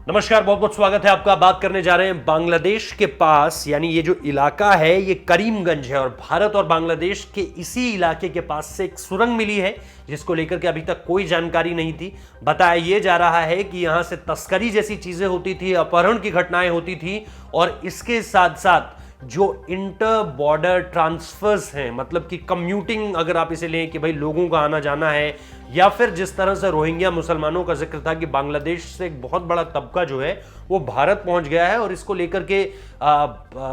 नमस्कार, बहुत बहुत स्वागत है आपका। बात करने जा रहे हैं बांग्लादेश के पास, यानी ये जो इलाका है ये करीमगंज है और भारत और बांग्लादेश के इसी इलाके के पास से एक सुरंग मिली है जिसको लेकर के अभी तक कोई जानकारी नहीं थी। बताया ये जा रहा है कि यहां से तस्करी जैसी चीजें होती थी, अपहरण की घटनाएं होती थी और इसके साथ साथ जो इंटर बॉर्डर ट्रांसफर्स हैं, मतलब कि कम्यूटिंग अगर आप इसे लें कि भाई लोगों का आना जाना है, या फिर जिस तरह से रोहिंग्या मुसलमानों का जिक्र था कि बांग्लादेश से एक बहुत बड़ा तबका जो है वो भारत पहुंच गया है और इसको लेकर के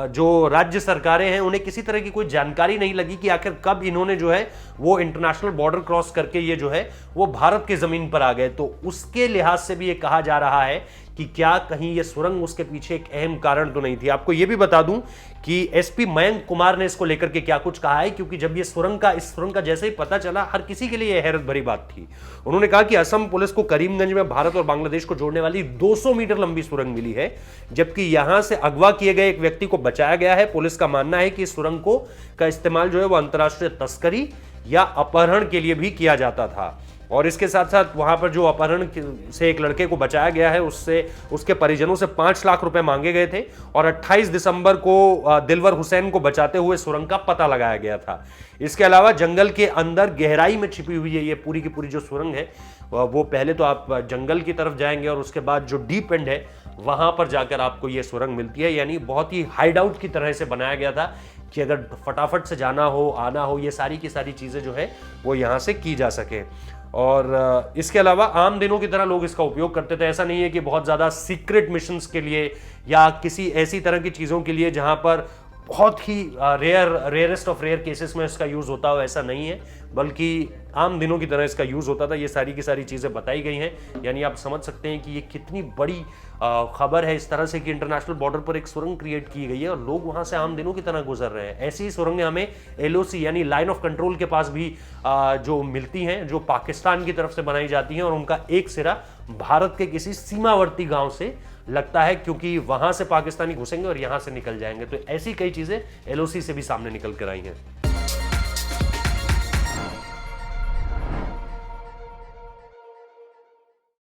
जो राज्य सरकारें हैं उन्हें किसी तरह की कोई जानकारी नहीं लगी कि आखिर कब इन्होंने जो है वो इंटरनेशनल बॉर्डर क्रॉस करके ये जो है वो भारत की जमीन पर आ गए। तो उसके लिहाज से भी ये कहा जा रहा है कि क्या कहीं ये सुरंग उसके पीछे एक अहम कारण तो नहीं थी। आपको ये भी बता दूं कि एसपी मयंक कुमार ने इसको लेकर के क्या कुछ कहा है, क्योंकि जब ये इस सुरंग का जैसे ही पता चला हर किसी के लिए हैरत भरी बात थी। उन्होंने कहा कि असम पुलिस को करीमगंज में भारत और बांग्लादेश को जोड़ने वाली 200 मीटर लंबी सुरंग मिली है, जबकि यहां से अगवा किए गए एक व्यक्ति को बचाया गया है। पुलिस का मानना है कि इस सुरंग का इस्तेमाल जो है वो अंतर्राष्ट्रीय तस्करी या अपहरण के लिए भी किया जाता था। और इसके साथ साथ वहां पर जो अपहरण से एक लड़के को बचाया गया है उसके परिजनों से 5 लाख रुपए मांगे गए थे और 28 दिसंबर को दिलवर हुसैन को बचाते हुए सुरंग का पता लगाया गया था। इसके अलावा जंगल के अंदर गहराई में छिपी हुई है ये पूरी की पूरी जो सुरंग है वो पहले तो आप जंगल की तरफ जाएंगे और उसके बाद जो डीप एंड है वहां पर जाकर आपको ये सुरंग मिलती है। यानी बहुत ही हाइड आउट की तरह से बनाया गया था कि अगर फटाफट से जाना हो, आना हो, ये सारी की सारी चीजें जो है वो यहां से की जा सके। और इसके अलावा आम दिनों की तरह लोग इसका उपयोग करते थे। ऐसा नहीं है कि बहुत ज़्यादा सीक्रेट मिशंस के लिए या किसी ऐसी तरह की चीज़ों के लिए जहां पर बहुत ही रेयरेस्ट ऑफ रेयर केसेस में इसका यूज़ होता हो, ऐसा नहीं है, बल्कि आम दिनों की तरह इसका यूज़ होता था। ये सारी की सारी चीज़ें बताई गई हैं। यानी आप समझ सकते हैं कि ये कितनी बड़ी खबर है इस तरह से कि इंटरनेशनल बॉर्डर पर एक सुरंग क्रिएट की गई है और लोग वहां से आम दिनों की तरह गुजर रहे हैं। ऐसी ही सुरंगें हमें एलओसी यानी लाइन ऑफ कंट्रोल के पास भी जो मिलती हैं, जो पाकिस्तान की तरफ से बनाई जाती हैं और उनका एक सिरा भारत के किसी सीमावर्ती गांव से लगता है, क्योंकि वहां से पाकिस्तानी घुसेंगे और यहां से निकल जाएंगे। तो ऐसी कई चीजें एलओसी से भी सामने निकल कर आई हैं।